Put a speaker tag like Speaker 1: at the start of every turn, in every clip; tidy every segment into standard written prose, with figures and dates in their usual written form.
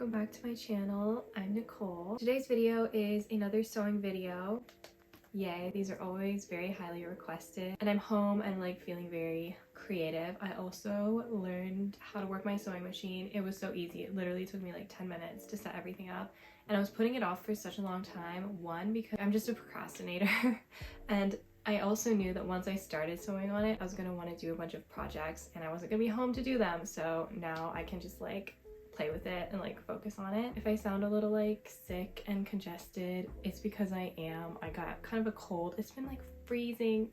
Speaker 1: welcome back to my channel. I'm Nicole. Today's video is another sewing video. Yay, these are always very highly requested, and I'm home and like feeling very creative. I also learned how to work my sewing machine. It was so easy. It literally took me like 10 minutes to set everything up, and I was putting it off for such a long time. One, because I'm just a procrastinator and I also knew that once I started sewing on it, I was gonna want to do a bunch of projects and I wasn't gonna be home to do them. So now I can just like play with it and like focus on it. If I sound a little like sick and congested, it's because I am. I got kind of a cold. It's been like freezing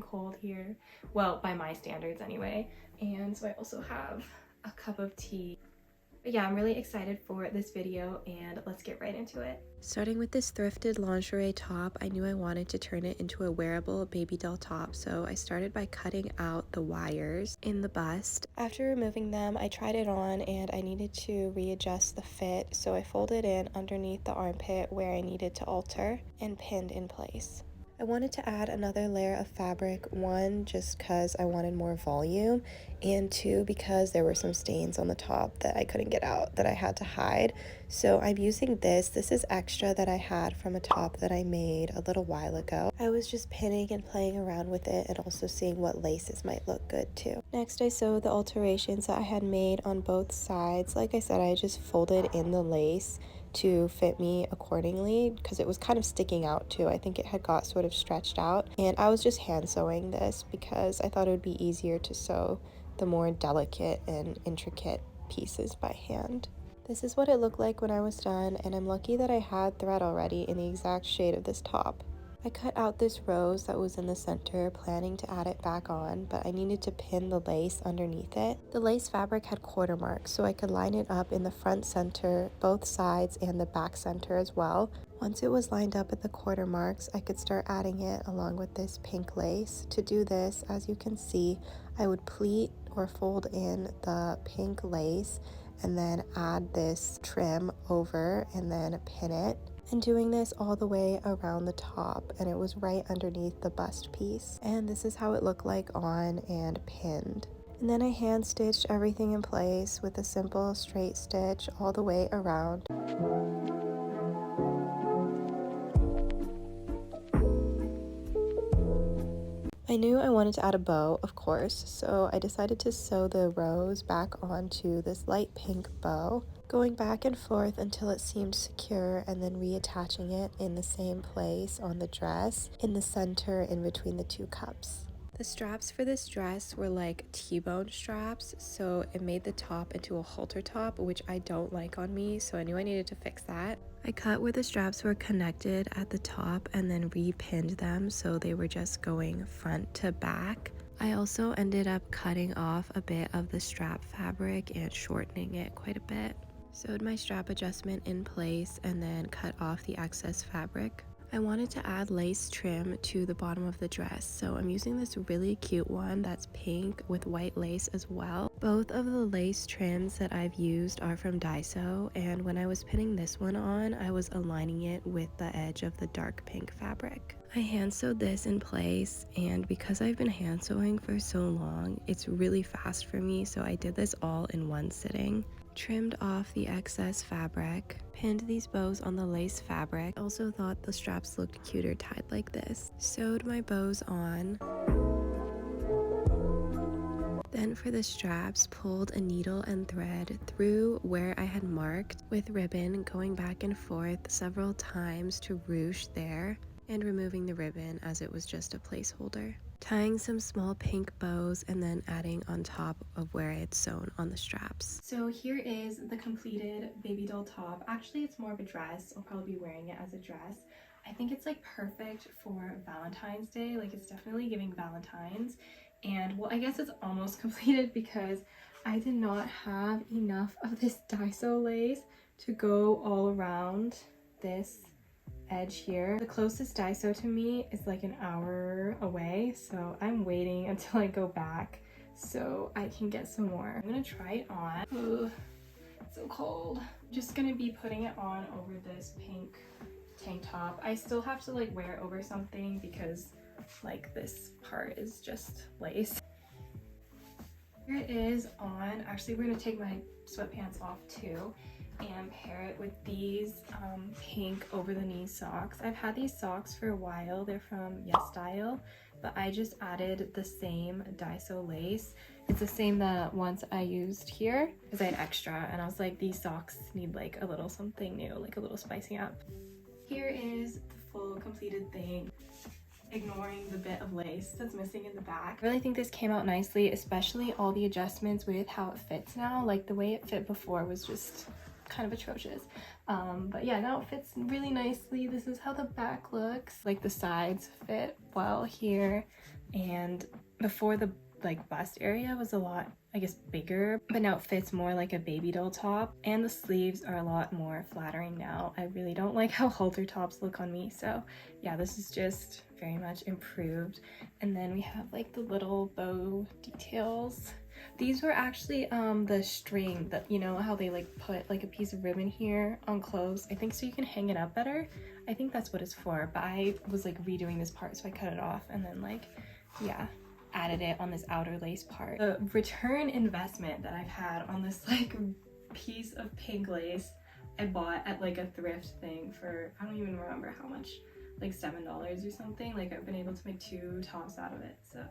Speaker 1: cold here. Well, by my standards anyway. And so I also have a cup of tea. But yeah, I'm really excited for this video and let's get right into it. Starting with this thrifted lingerie top, I knew I wanted to turn it into a wearable baby doll top, so I started by cutting out the wires in the bust. After removing them, I tried it on and I needed to readjust the fit, so I folded in underneath the armpit where I needed to alter and pinned in place. I wanted to add another layer of fabric, one, just because I wanted more volume, and two, because there were some stains on the top that I couldn't get out that I had to hide. So I'm using this. This is extra that I had from a top that I made a little while ago. I was just pinning and playing around with it and also seeing what laces might look good too. Next, I sewed the alterations that I had made on both sides. Like I said, I just folded in the lace to fit me accordingly because it was kind of sticking out too. I think it had got sort of stretched out, and I was just hand sewing this because I thought it would be easier to sew the more delicate and intricate pieces by hand. This is what it looked like when I was done, and I'm lucky that I had thread already in the exact shade of this top. I cut out this rose that was in the center, planning to add it back on, but I needed to pin the lace underneath it. The lace fabric had quarter marks, so I could line it up in the front center, both sides, and the back center as well. Once it was lined up at the quarter marks, I could start adding it along with this pink lace. To do this, as you can see, I would pleat or fold in the pink lace and then add this trim over and then pin it. And doing this all the way around the top, and it was right underneath the bust piece. And this is how it looked like on and pinned. And then I hand stitched everything in place with a simple straight stitch all the way around. I knew I wanted to add a bow, of course, so I decided to sew the rose back onto this light pink bow, going back and forth until it seemed secure, and then reattaching it in the same place on the dress, in the center in between the two cups. The straps for this dress were like T-bone straps, so it made the top into a halter top, which I don't like on me, so I knew I needed to fix that. I cut where the straps were connected at the top and then re-pinned them so they were just going front to back. I also ended up cutting off a bit of the strap fabric and shortening it quite a bit. Sewed my strap adjustment in place and then cut off the excess fabric. I wanted to add lace trim to the bottom of the dress, so I'm using this really cute one that's pink with white lace as well. Both of the lace trims that I've used are from Daiso, and when I was pinning this one on, I was aligning it with the edge of the dark pink fabric. I hand sewed this in place, and because I've been hand sewing for so long, it's really fast for me, so I did this all in one sitting. Trimmed off the excess fabric, pinned these bows on the lace fabric. I also thought the straps looked cuter tied like this. Sewed my bows on. Then for the straps, pulled a needle and thread through where I had marked with ribbon, going back and forth several times to ruche there, and removing the ribbon as it was just a placeholder. Tying some small pink bows and then adding on top of where I had sewn on the straps. So here is the completed baby doll top. Actually, it's more of a dress. I'll probably be wearing it as a dress. I think it's like perfect for Valentine's Day. Like, it's definitely giving Valentine's. And well, I guess it's almost completed because I did not have enough of this Daiso lace to go all around this edge here. The closest Daiso to me is like an hour away, so I'm waiting until I go back so I can get some more. I'm gonna try it on. Ugh, it's so cold. I'm just gonna be putting it on over this pink tank top. I still have to like wear it over something because like this part is just lace. Here it is on. Actually, we're gonna take my sweatpants off too. and pair it with these pink over-the-knee socks. I've had these socks for a while. They're from Yes Style, but I just added the same Daiso lace. It's the same that once I used here because I had extra, and I was like, these socks need like a little something new, like a little spicing up. Here is the full completed thing, ignoring the bit of lace that's missing in the back. I really think this came out nicely, especially all the adjustments with how it fits now. Like the way it fit before was just kind of atrocious. But yeah, now it fits really nicely. This is how the back looks. Like the sides fit well here, and before the like bust area was a lot, I guess, bigger, but now it fits more like a baby doll top, and the sleeves are a lot more flattering now. I really don't like how halter tops look on me, so yeah, this is just very much improved. And then we have like the little bow details. These were actually the string that, you know how they like put like a piece of ribbon here on clothes, I think, so you can hang it up better. I think that's what it's for, but I was like redoing this part, so I cut it off and then like, yeah, added it on this outer lace part. The return investment that I've had on this like piece of pink lace I bought at like a thrift thing for, I don't even remember how much, like $7 or something. Like I've been able to make 2 tops out of it, so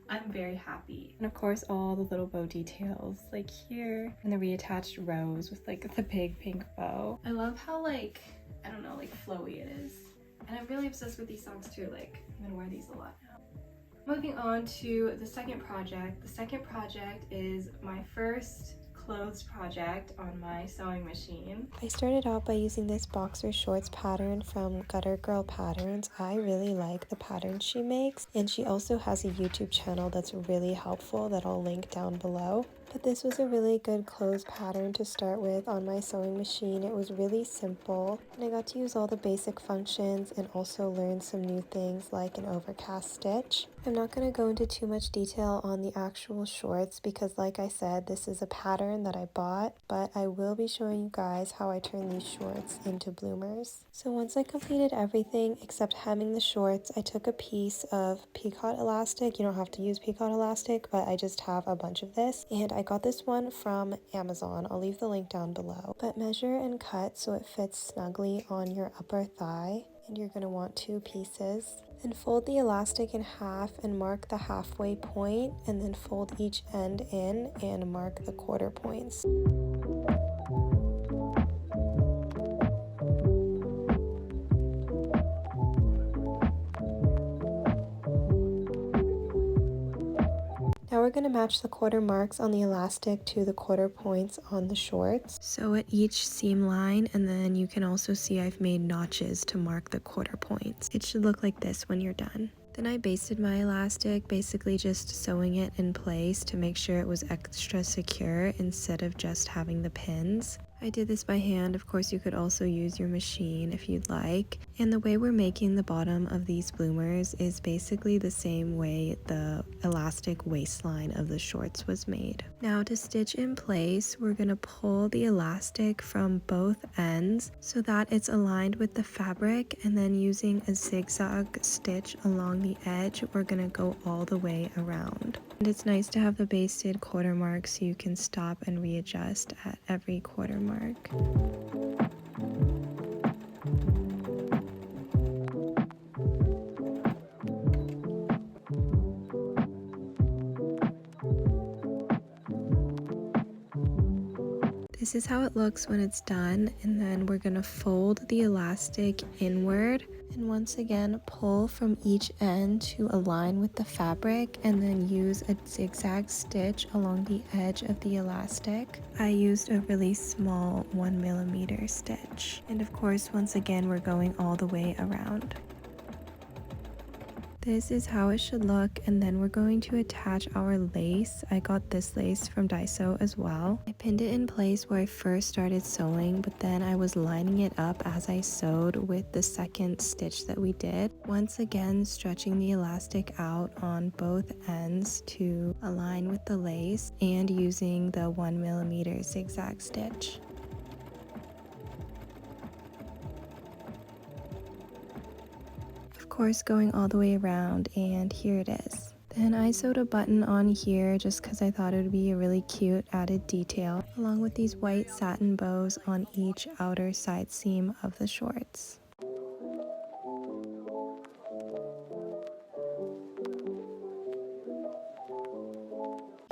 Speaker 1: I'm very happy. And of course all the little bow details like here, and the reattached rose with like the big pink bow. I love how like, I don't know, like flowy it is. And I'm really obsessed with these socks too. Like I'm gonna wear these a lot now. Moving on to the second project. The second project is my first clothes project on my sewing machine.
Speaker 2: I started out by using this boxer shorts pattern from GutterGirlPatterns. I really like the patterns she makes, and she also has a YouTube channel that's really helpful that I'll link down below. But this was a really good clothes pattern to start with on my sewing machine. It was really simple, and I got to use all the basic functions and also learn some new things like an overcast stitch. I'm not going to go into too much detail on the actual shorts because, like I said, this is a pattern that I bought, but I will be showing you guys how I turn these shorts into bloomers. So once I completed everything except hemming the shorts, I took a piece of peacoat elastic. You don't have to use peacoat elastic, but I just have a bunch of this, and I got this one from Amazon. I'll leave the link down below. But measure and cut so it fits snugly on your upper thigh, and you're going to want 2 pieces. Then fold the elastic in half and mark the halfway point, and then fold each end in and mark the quarter points. Now we're going to match the quarter marks on the elastic to the quarter points on the shorts. Sew at each seam line, and then you can also see I've made notches to mark the quarter points. It should look like this when you're done. Then I basted my elastic, basically just sewing it in place to make sure it was extra secure instead of just having the pins. I did this by hand. Of course, you could also use your machine if you'd like. And the way we're making the bottom of these bloomers is basically the same way the elastic waistline of the shorts was made. Now to stitch in place, we're going to pull the elastic from both ends so that it's aligned with the fabric, and then using a zigzag stitch along the edge, we're going to go all the way around. And it's nice to have the basted quarter mark so you can stop and readjust at every quarter mark. This is how it looks when it's done, and then we're going to fold the elastic inward and once again pull from each end to align with the fabric, and then use a zigzag stitch along the edge of the elastic. I used a really small 1mm stitch, and of course once again we're going all the way around. This is how it should look, and then we're going to attach our lace. I got this lace from Daiso as well. I pinned it in place where I first started sewing, but then I was lining it up as I sewed with the second stitch that we did. Once again, stretching the elastic out on both ends to align with the lace, and using the 1mm zigzag stitch. Of course, going all the way around, and here it is. Then I sewed a button on here just because I thought it would be a really cute added detail, along with these white satin bows on each outer side seam of the shorts.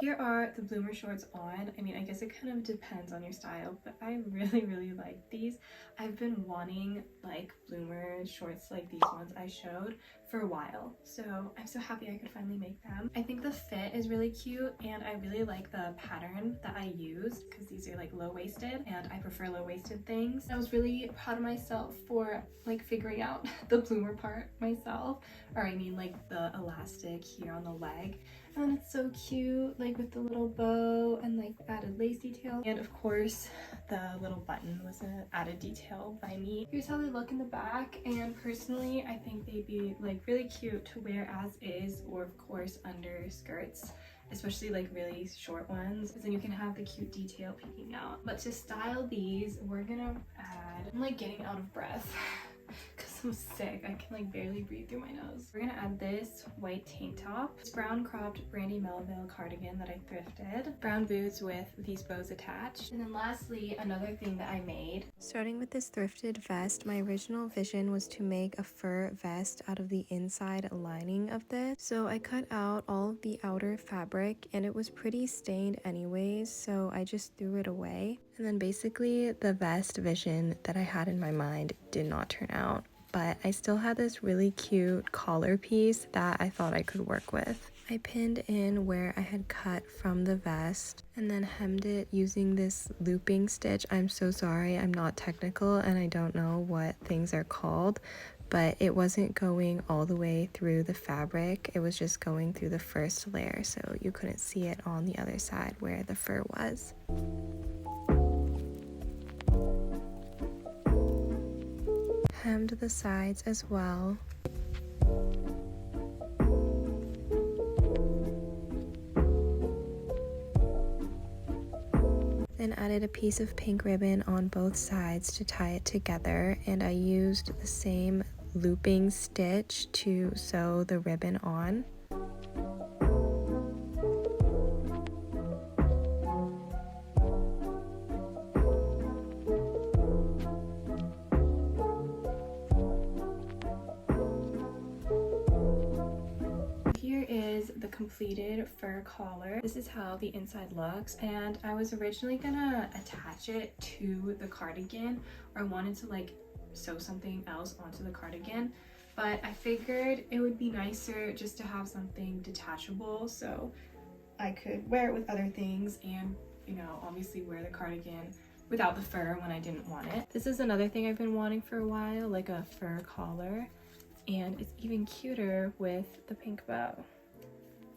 Speaker 1: Here are the bloomer shorts on. I mean, I guess it kind of depends on your style, but I really like these. I've been wanting like bloomer shorts like these ones I showed for a while, so I'm so happy I could finally make them. I think the fit is really cute, and I really like the pattern that I used because these are like low-waisted and I prefer low-waisted things. I was really proud of myself for like figuring out the bloomer part myself, or I mean like the elastic here on the leg. And it's so cute, like with the little bow and like added lace detail. And of course, the little button was an added detail by me. Here's how they look in the back, and personally, I think they'd be like really cute to wear as is, or of course under skirts, especially like really short ones, because then you can have the cute detail peeking out. But to style these, we're gonna add, I'm like getting out of breath. Because I'm sick, I can like barely breathe through my nose. We're gonna add this white tank top, this brown cropped Brandy Melville cardigan that I thrifted, brown boots with these bows attached, and then lastly, another thing that I made.
Speaker 2: Starting with this thrifted vest, my original vision was to make a fur vest out of the inside lining of this. So I cut out all of the outer fabric, and it was pretty stained anyways, so I just threw it away. And then basically the vest vision that I had in my mind did not turn out, but I still had this really cute collar piece that I thought I could work with. I pinned in where I had cut from the vest and then hemmed it using this looping stitch. I'm so sorry, I'm not technical and I don't know what things are called, but it wasn't going all the way through the fabric. It was just going through the first layer, so you couldn't see it on the other side where the fur was. Hemmed the sides as well. Then added a piece of pink ribbon on both sides to tie it together, and I used the same looping stitch to sew the ribbon on.
Speaker 1: The completed fur collar. This is how the inside looks, and I was originally gonna attach it to the cardigan, or I wanted to like sew something else onto the cardigan, but I figured it would be nicer just to have something detachable so I could wear it with other things and, you know, obviously wear the cardigan without the fur when I didn't want it. This is another thing I've been wanting for a while, like a fur collar, and it's even cuter with the pink bow.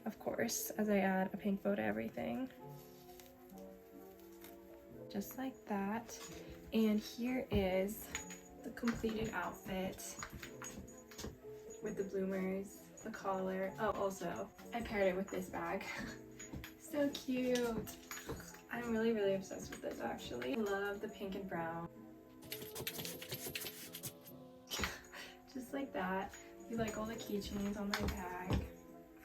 Speaker 1: Of course, as I add a pink bow to everything. Just like that. And here is the completed outfit with the bloomers, the collar. Oh, also, I paired it with this bag. So cute. I'm really obsessed with this actually. I love the pink and brown. Just like that. You like all the keychains on my bag.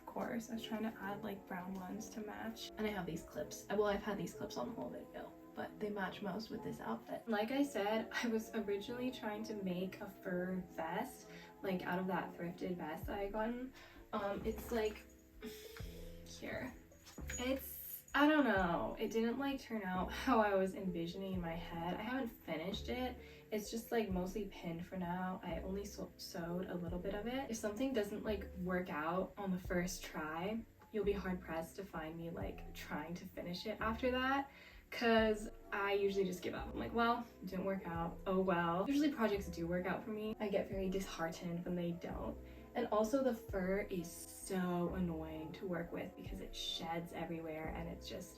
Speaker 1: Course, I was trying to add like brown ones to match, and I have these clips. Well, I've had these clips on the whole video, but they match most with this outfit. Like I said, I was originally trying to make a fur vest, like out of that thrifted vest that I gotten. It's like here. It's, I don't know, it didn't like turn out how I was envisioning in my head. I haven't finished it. It's just like mostly pinned for now. I only sewed a little bit of it. If something doesn't like work out on the first try, you'll be hard pressed to find me like trying to finish it after that, because I usually just give up. I'm like, well, it didn't work out, oh well. Usually projects do work out for me. I get very disheartened when they don't. And also the fur is so annoying to work with because it sheds everywhere and it just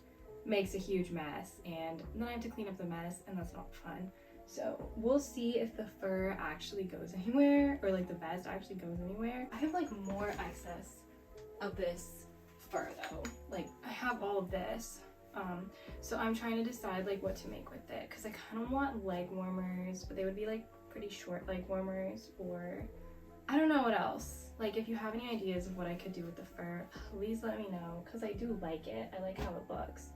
Speaker 1: makes a huge mess, and then I have to clean up the mess, and that's not fun. So we'll see if the fur actually goes anywhere, or like the vest actually goes anywhere. I have like more excess of this fur though. Like I have all of this. So I'm trying to decide like what to make with it, because I kind of want leg warmers, but they would be like pretty short leg warmers, or I don't know what else. Like, if you have any ideas of what I could do with the fur, please let me know, because I do like it. I like how it looks,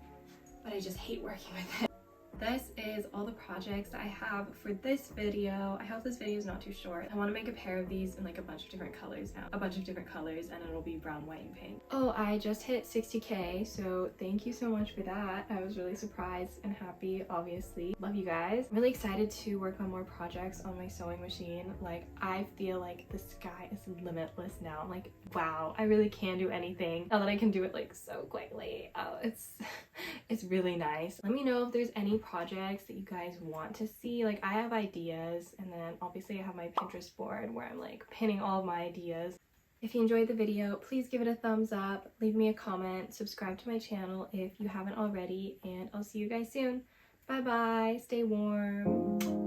Speaker 1: but I just hate working with it. This is all the projects I have for this video. I hope this video is not too short. I want to make a pair of these in like a bunch of different colors now. A bunch of different colors, and it'll be brown, white, and pink. Oh, I just hit 60K, so thank you so much for that. I was really surprised and happy, obviously. Love you guys. I'm really excited to work on more projects on my sewing machine. Like, I feel like the sky is limitless now. I'm like, wow, I really can do anything now that I can do it like so quickly. Oh, it's really nice. Let me know if there's any projects that you guys want to see. Like, I have ideas, and then obviously I have my Pinterest board where I'm like pinning all of my ideas. If you enjoyed the video, please give it a thumbs up, leave me a comment, subscribe to my channel if you haven't already, and I'll see you guys soon. Bye bye, stay warm.